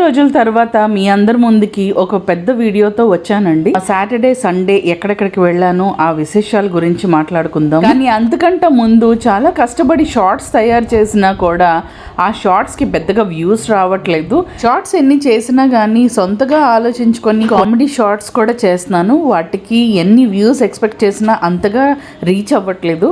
రోజుల తర్వాత మీ అందరి ముందుకి ఒక పెద్ద వీడియోతో వచ్చానండి. సాటర్డే సండే ఎక్కడెక్కడికి వెళ్ళాను ఆ విశేషాల గురించి మాట్లాడుకుందాం. కానీ అంతకంటే ముందు చాలా కష్టపడి షార్ట్స్ తయారు చేసినా కూడా ఆ షార్ట్స్కి పెద్దగా వ్యూస్ రావట్లేదు. షార్ట్స్ ఎన్ని చేసినా కానీ సొంతగా ఆలోచించుకొని కామెడీ షార్ట్స్ కూడా చేస్తున్నాను. వాటికి ఎన్ని వ్యూస్ ఎక్స్పెక్ట్ చేసినా అంతగా రీచ్ అవ్వట్లేదు.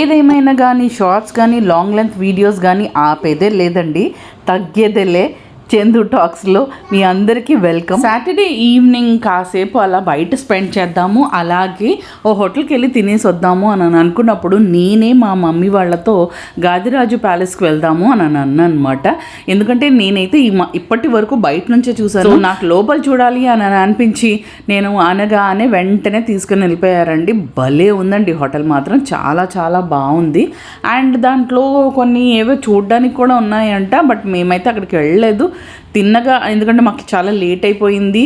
ఏదేమైనా కానీ షార్ట్స్ కానీ లాంగ్ లెంత్ వీడియోస్ కానీ ఆపేదే లేదండి, తగ్గేదేలే. చందు టాక్స్లో మీ అందరికీ వెల్కమ్. సాటర్డే ఈవినింగ్ కాసేపు అలా బయట స్పెండ్ చేద్దాము, అలాగే ఓ హోటల్కి వెళ్ళి తినేసి వద్దాము అని అనుకున్నప్పుడు నేనే మా మమ్మీ వాళ్ళతో గాదిరాజు ప్యాలెస్కి వెళ్దాము అని అన్నాను అనమాట. ఎందుకంటే నేనైతే ఇప్పటి వరకు బయట నుంచే చూసాను. నాకు లోపల చూడాలి అని అనిపించి నేను అనగానే వెంటనే తీసుకుని వెళ్ళిపోయారండి. భలే ఉందండి హోటల్ మాత్రం, చాలా చాలా బాగుంది. అండ్ దాంట్లో కొన్ని ఏవో చూడడానికి కూడా ఉన్నాయంట, బట్ మేమైతే అక్కడికి వెళ్ళలేదు తిన్నగా, ఎందుకంటే మాకు చాలా లేట్ అయిపోయింది.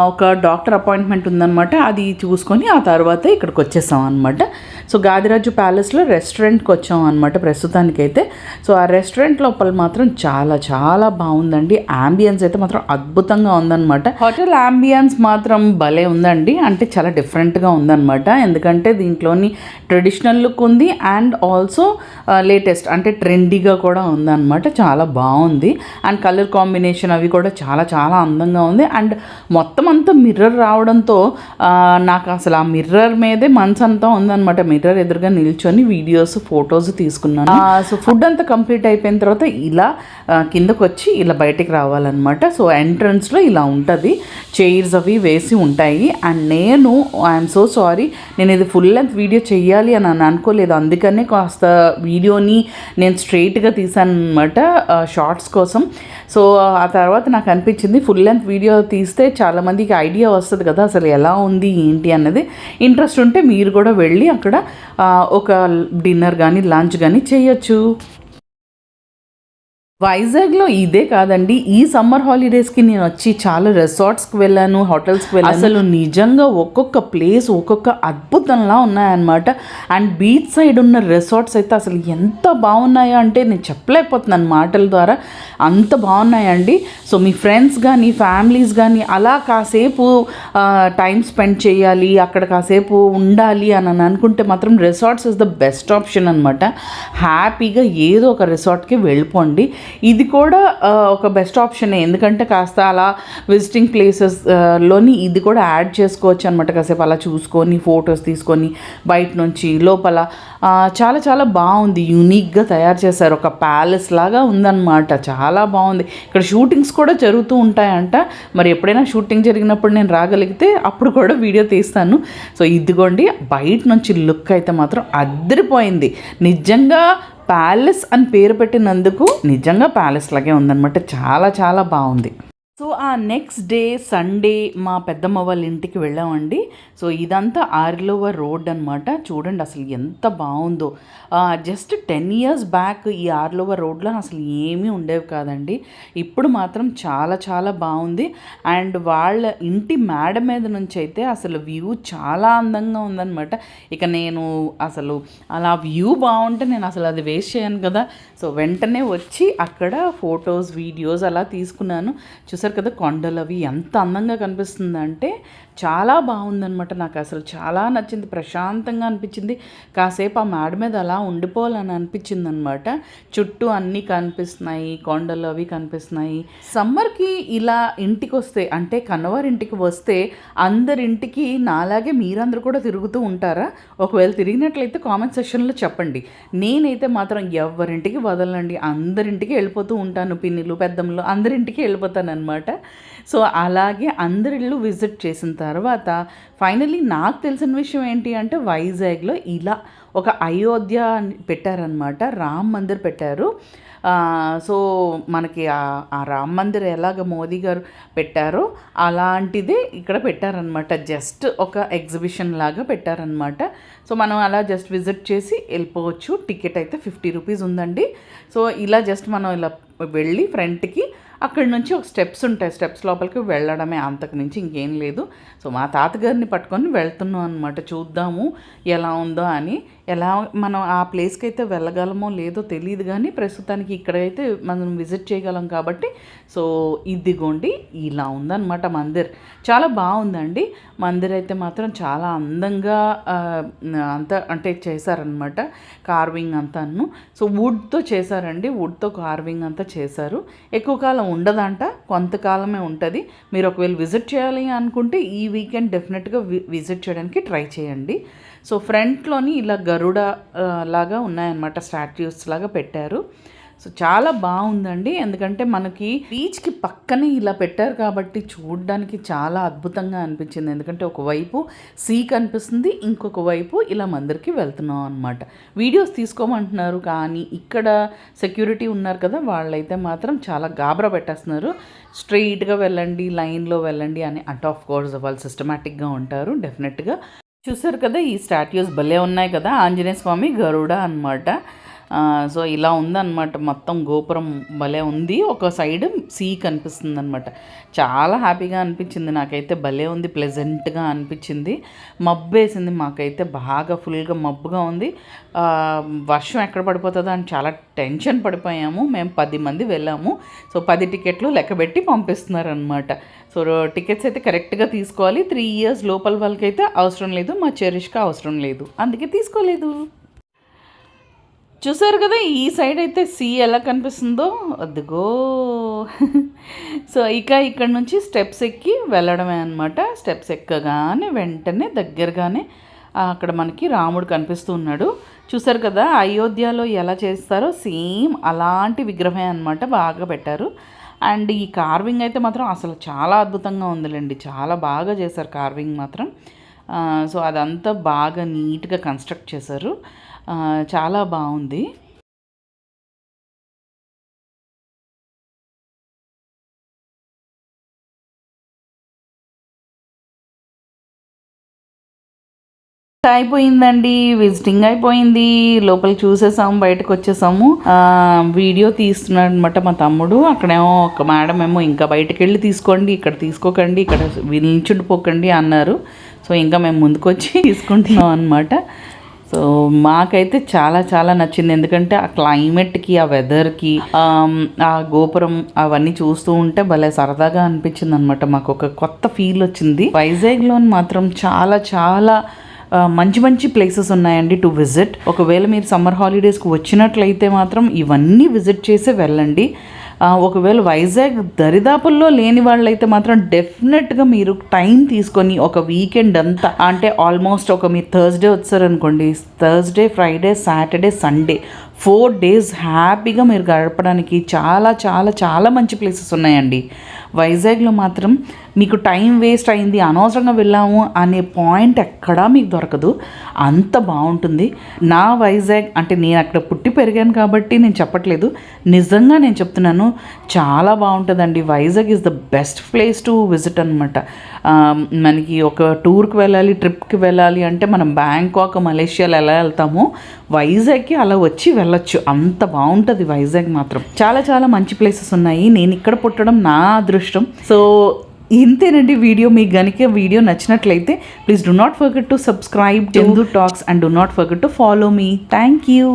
ఒక డాక్టర్ అపాయింట్మెంట్ ఉందన్నమాట, అది చూసుకొని ఆ తర్వాత ఇక్కడికి వచ్చేసాం అనమాట. సో గాదిరాజు ప్యాలెస్లో రెస్టారెంట్కి వచ్చాం అనమాట ప్రస్తుతానికైతే. సో ఆ రెస్టారెంట్ లోపల మాత్రం చాలా చాలా బాగుందండి. యాంబియన్స్ అయితే మాత్రం అద్భుతంగా ఉందన్నమాట. హోటల్ యాంబియన్స్ మాత్రం భలే ఉందండి, అంటే చాలా డిఫరెంట్గా ఉందన్నమాట. ఎందుకంటే దీంట్లోని ట్రెడిషనల్ లుక్ ఉంది అండ్ ఆల్సో లేటెస్ట్ అంటే ట్రెండీగా కూడా ఉందన్నమాట. చాలా బాగుంది. అండ్ కలర్ కాంబినేషన్ అవి కూడా చాలా చాలా అందంగా ఉంది. అండ్ మొత్తం అంతా మిర్రర్ రావడంతో నాకు అసలు ఆ మిర్రర్ మీదే మనసు అంతా ఉందన్నమాట. మిర్రర్ ఎదురుగా నిల్చొని వీడియోస్ ఫొటోస్ తీసుకున్నాను. సో ఫుడ్ అంతా కంప్లీట్ అయిపోయిన తర్వాత ఇలా కిందకు వచ్చి ఇలా బయటికి రావాలన్నమాట. సో ఎంట్రన్స్లో ఇలా ఉంటుంది, చైర్స్ అవి వేసి ఉంటాయి. అండ్ నేను ఐఎమ్ సో సారీ, నేను ఇది ఫుల్ లెంత్ వీడియో చెయ్యాలి అని అనుకోలేదు. అందుకనే కాస్త వీడియోని నేను స్ట్రైట్గా తీసాను అనమాట షార్ట్స్ కోసం. సో ఆ తర్వాత నాకు అనిపించింది ఫుల్ లెంత్ వీడియో తీస్తే చాలామందికి ఐడియా వస్తుంది కదా అసలు ఎలా ఉంది ఏంటి అన్నది. ఇంట్రెస్ట్ ఉంటే మీరు కూడా వెళ్ళి అక్కడ ఒక డిన్నర్ కానీ లంచ్ కానీ చేయొచ్చు. వైజాగ్లో ఇదే కాదండి, ఈ సమ్మర్ హాలిడేస్కి నేను వచ్చి చాలా రిసార్ట్స్కి వెళ్ళాను, హోటల్స్కి వెళ్ళాను. అసలు నిజంగా ఒక్కొక్క ప్లేస్ ఒక్కొక్క అద్భుతంలా ఉన్నాయన్నమాట. అండ్ బీచ్ సైడ్ ఉన్న రిసార్ట్స్ అయితే అసలు ఎంత బాగున్నాయో అంటే నేను చెప్పలేకపోతున్నాను మాటల ద్వారా, అంత బాగున్నాయండి. సో మీ ఫ్రెండ్స్ కానీ ఫ్యామిలీస్ కానీ అలా కాసేపు టైం స్పెండ్ చేయాలి, అక్కడ కాసేపు ఉండాలి అని అనుకుంటే మాత్రం resorts is the best option అనమాట. హ్యాపీగా ఏదో ఒక రిసార్ట్కి వెళ్ళిపోండి. ఇది కూడా ఒక బెస్ట్ ఆప్షనే, ఎందుకంటే కాస్త అలా విజిటింగ్ ప్లేసెస్లోని ఇది కూడా యాడ్ చేసుకోవచ్చు అనమాట. కాసేపు అలా చూసుకొని ఫొటోస్ తీసుకొని బయట నుంచి లోపల చాలా చాలా బాగుంది. యూనిక్గా తయారు చేశారు, ఒక ప్యాలెస్ లాగా ఉందన్నమాట. చాలా బాగుంది. ఇక్కడ షూటింగ్స్ కూడా జరుగుతూ ఉంటాయంట. మరి ఎప్పుడైనా షూటింగ్ జరిగినప్పుడు నేను రాగలిగితే అప్పుడు కూడా వీడియో తీస్తాను. సో ఇదిగోండి బయట నుంచి లుక్ అయితే మాత్రం అద్దరిపోయింది. నిజంగా ప్యాలెస్ అని పేరు పెట్టినందుకు నిజంగా ప్యాలెస్ లాగే ఉందన్నమాట. చాలా చాలా బాగుంది. సో ఆ నెక్స్ట్ డే సండే మా పెద్దమ్మ వాళ్ళ ఇంటికి వెళ్ళామండి. సో ఇదంతా ఆర్లోవర్ రోడ్ అనమాట. చూడండి అసలు ఎంత బాగుందో. జస్ట్ 10 years బ్యాక్ ఈ ఆర్లోవర్ రోడ్లో అసలు ఏమీ ఉండేవి కాదండి. ఇప్పుడు మాత్రం చాలా చాలా బాగుంది. అండ్ వాళ్ళ ఇంటి మేడ మీద నుంచి అయితే అసలు వ్యూ చాలా అందంగా ఉందన్నమాట. ఇక నేను అసలు అలా వ్యూ బాగుంటే నేను అసలు అది వేస్ట్ చేయను కదా. సో వెంటనే వచ్చి అక్కడ ఫొటోస్ వీడియోస్ అలా తీసుకున్నాను. చూసారు కదా కొండలు అవి ఎంత అందంగా కనిపిస్తుందంటే చాలా బాగుందనమాట. నాకు అసలు చాలా నచ్చింది, ప్రశాంతంగా అనిపించింది. కాసేపు ఆ మేడ మీద అలా ఉండిపోవాలని అనిపించింది అనమాట. చుట్టూ అన్నీ కనిపిస్తున్నాయి, కొండలు అవి కనిపిస్తున్నాయి. సమ్మర్కి ఇలా ఇంటికి వస్తే అంటే కన్నవారి ఇంటికి వస్తే అందరింటికి నాలాగే మీరందరూ కూడా తిరుగుతూ ఉంటారా? ఒకవేళ తిరిగినట్లయితే కామెంట్ సెక్షన్లో చెప్పండి. నేనైతే మాత్రం ఎవరింటికి వదలండి, అందరింటికి వెళ్ళిపోతూ ఉంటాను. పిన్నిలు పెద్దమ్మలు అందరింటికి వెళ్ళిపోతాను అనమాట. సో అలాగే అందరిళ్ళు విజిట్ చేసిన తర్వాత ఫైనలీ నాకు తెలిసిన విషయం ఏంటి అంటే వైజాగ్లో ఇలా ఒక అయోధ్య పెట్టారనమాట, రామ్ మందిర్ పెట్టారు. సో మనకి ఆ రామ్ మందిర్ ఎలాగ మోదీ గారు పెట్టారో అలాంటిదే ఇక్కడ పెట్టారనమాట. జస్ట్ ఒక ఎగ్జిబిషన్ లాగా పెట్టారనమాట. సో మనం అలా జస్ట్ విజిట్ చేసి వెళ్ళిపోవచ్చు. టికెట్ అయితే 50 రూపీస్ ఉందండి. సో ఇలా జస్ట్ మనం ఇలా వెళ్ళి ఫ్రంట్కి అక్కడి నుంచి ఒక స్టెప్స్ ఉంటాయి, స్టెప్స్ లోపలికి వెళ్ళడమే, అంతకు మించి ఇంకేం లేదు. సో మా తాతగారిని పట్టుకొని వెళ్తున్నాం అనమాట, చూద్దాము ఎలా ఉందో అని. ఎలా మనం ఆ ప్లేస్కి అయితే వెళ్ళగలమో లేదో తెలియదు, కానీ ప్రస్తుతానికి ఇక్కడైతే మనం విజిట్ చేయగలం కాబట్టి. సో ఇదిగోండి ఇలా ఉందన్నమాట మందిర్. చాలా బాగుందండి మందిర్ అయితే మాత్రం. చాలా అందంగా అంతా అంటే చేశారనమాట, కార్వింగ్ అంతాను. సో వుడ్తో చేశారండి, వుడ్తో కార్వింగ్ అంతా చేశారు. ఎక్కువ కాలం ఉండదంట, కొంతకాలమే ఉంటుంది. మీరు ఒకవేళ విజిట్ చేయాలి అనుకుంటే ఈ వీకెండ్ డెఫినెట్గా విజిట్ చేయడానికి ట్రై చేయండి. సో ఫ్రంట్లోని ఇలా గరుడ లాగా ఉన్నాయన్నమాట, స్టాట్యూస్ లాగా పెట్టారు. సో చాలా బాగుందండి, ఎందుకంటే మనకి బీచ్కి పక్కనే ఇలా పెట్టారు కాబట్టి చూడడానికి చాలా అద్భుతంగా అనిపించింది. ఎందుకంటే ఒకవైపు సీ కనిపిస్తుంది, ఇంకొక వైపు ఇలా మందిర్కి వెళ్తున్నాం అనమాట. వీడియోస్ తీసుకోమంటున్నారు, కానీ ఇక్కడ సెక్యూరిటీ ఉన్నారు కదా, వాళ్ళైతే మాత్రం చాలా గాబరా పెట్టేస్తున్నారు. స్ట్రెయిట్గా వెళ్ళండి, లైన్లో వెళ్ళండి అని. అంటే ఆఫ్ కోర్స్ వాళ్ళు సిస్టమేటిక్గా ఉంటారు డెఫినెట్గా. చూసారు కదా, ఈ స్టాట్యూస్ భలే ఉన్నాయి కదా, ఆంజనేయ స్వామి, గరుడ అనమాట. సో ఇలా ఉందన్నమాట, మొత్తం గోపురం భలే ఉంది. ఒక సైడ్ సీ కనిపిస్తుంది అనమాట. చాలా హ్యాపీగా అనిపించింది నాకైతే, భలే ఉంది, ప్లెజెంట్గా అనిపించింది. మబ్బు వేసింది మాకైతే, బాగా ఫుల్గా మబ్బుగా ఉంది. వర్షం ఎక్కడ పడిపోతుందో అని చాలా టెన్షన్ పడిపోయాము. మేము 10 మంది వెళ్ళాము. సో 10 టికెట్లు లెక్కబెట్టి పంపిస్తున్నారు అనమాట. సో టికెట్స్ అయితే కరెక్ట్గా తీసుకోవాలి. 3 years లోపల వాళ్ళకైతే అవసరం లేదు, మా చెరిష్కి అవసరం లేదు, అందుకే తీసుకోలేదు. చూసారు కదా, ఈ సైడ్ అయితే సీ ఎలా కనిపిస్తుందో, అదిగో. సో ఇక్కడ నుంచి స్టెప్స్ ఎక్కి వెళ్ళడమే అనమాట. స్టెప్స్ ఎక్కగానే వెంటనే దగ్గరగానే అక్కడ మనకి రాముడు కనిపిస్తూ ఉన్నాడు. చూసారు కదా, అయోధ్యలో ఎలా చేస్తారో సేమ్ అలాంటి విగ్రహమే అనమాట, బాగా పెట్టారు. అండ్ ఈ కార్వింగ్ అయితే మాత్రం అసలు చాలా అద్భుతంగా ఉందిలేండి, చాలా బాగా చేశారు కార్వింగ్ మాత్రం. సో అదంతా బాగా నీట్గా కన్స్ట్రక్ట్ చేశారు, చాలా బాగుంది. అయిపోయిందండి, విజిటింగ్ అయిపోయింది. లోపల చూసేసాము, బయటకు వచ్చేసాము. వీడియో తీస్తున్నాడు అనమాట మా తమ్ముడు. అక్కడేమో ఒక మేడం ఏమో ఇంకా బయటకు వెళ్ళి తీసుకోండి, ఇక్కడ తీసుకోకండి, ఇక్కడ నిల్చుండిపోకండి అన్నారు. సో ఇంకా మేము ముందుకు వచ్చి తీసుకుంటున్నాం అనమాట. సో మాకైతే చాలా చాలా నచ్చింది, ఎందుకంటే ఆ క్లైమేట్కి, ఆ వెదర్కి, ఆ గోపురం అవన్నీ చూస్తూ ఉంటే భలే సరదాగా అనిపించింది అనమాట. మాకు ఒక కొత్త ఫీల్ వచ్చింది. వైజాగ్లో మాత్రం చాలా చాలా మంచి మంచి ప్లేసెస్ ఉన్నాయండి టు విజిట్. ఒకవేళ మీరు సమ్మర్ హాలిడేస్కి వచ్చినట్లయితే మాత్రం ఇవన్నీ విజిట్ చేసి వెళ్ళండి. ఒకవేళ వైజాగ్ దరిదాపుల్లో లేని వాళ్ళైతే మాత్రం డెఫినెట్గా మీరు టైం తీసుకొని ఒక వీకెండ్ అంతా, అంటే ఆల్మోస్ట్ ఒక మీరు థర్స్డే వచ్చారనుకోండి, Thursday, Friday, Saturday, Sunday 4 days హ్యాపీగా మీరు గడపడానికి చాలా చాలా చాలా మంచి ప్లేసెస్ ఉన్నాయండి. వైజాగ్లో మాత్రం మీకు టైం వేస్ట్ అయింది, అనవసరంగా వెళ్ళాము అనే పాయింట్ ఎక్కడా మీకు దొరకదు, అంత బాగుంటుంది. నా వైజాగ్ అంటే నేను అక్కడ పుట్టి పెరిగాను కాబట్టి నేను చెప్పట్లేదు, నిజంగా నేను చెప్తున్నాను, చాలా బాగుంటుందండి. Vizag is the best place to visit అనమాట. మనకి ఒక టూర్కి వెళ్ళాలి, ట్రిప్కి వెళ్ళాలి అంటే మనం బ్యాంకాక్, మలేషియాలో ఎలా వెళ్తామో వైజాగ్కి అలా వచ్చి వెళ్ళొచ్చు, అంత బాగుంటుంది వైజాగ్ మాత్రం. చాలా చాలా మంచి ప్లేసెస్ ఉన్నాయి. నేను ఇక్కడ పుట్టడం నా అదృష్టం. సో ఇంతేనండి వీడియో. మీకు గనుక వీడియో నచ్చినట్లయితే please do not forget to subscribe Chandu talks and do not forget to follow me. Thank you.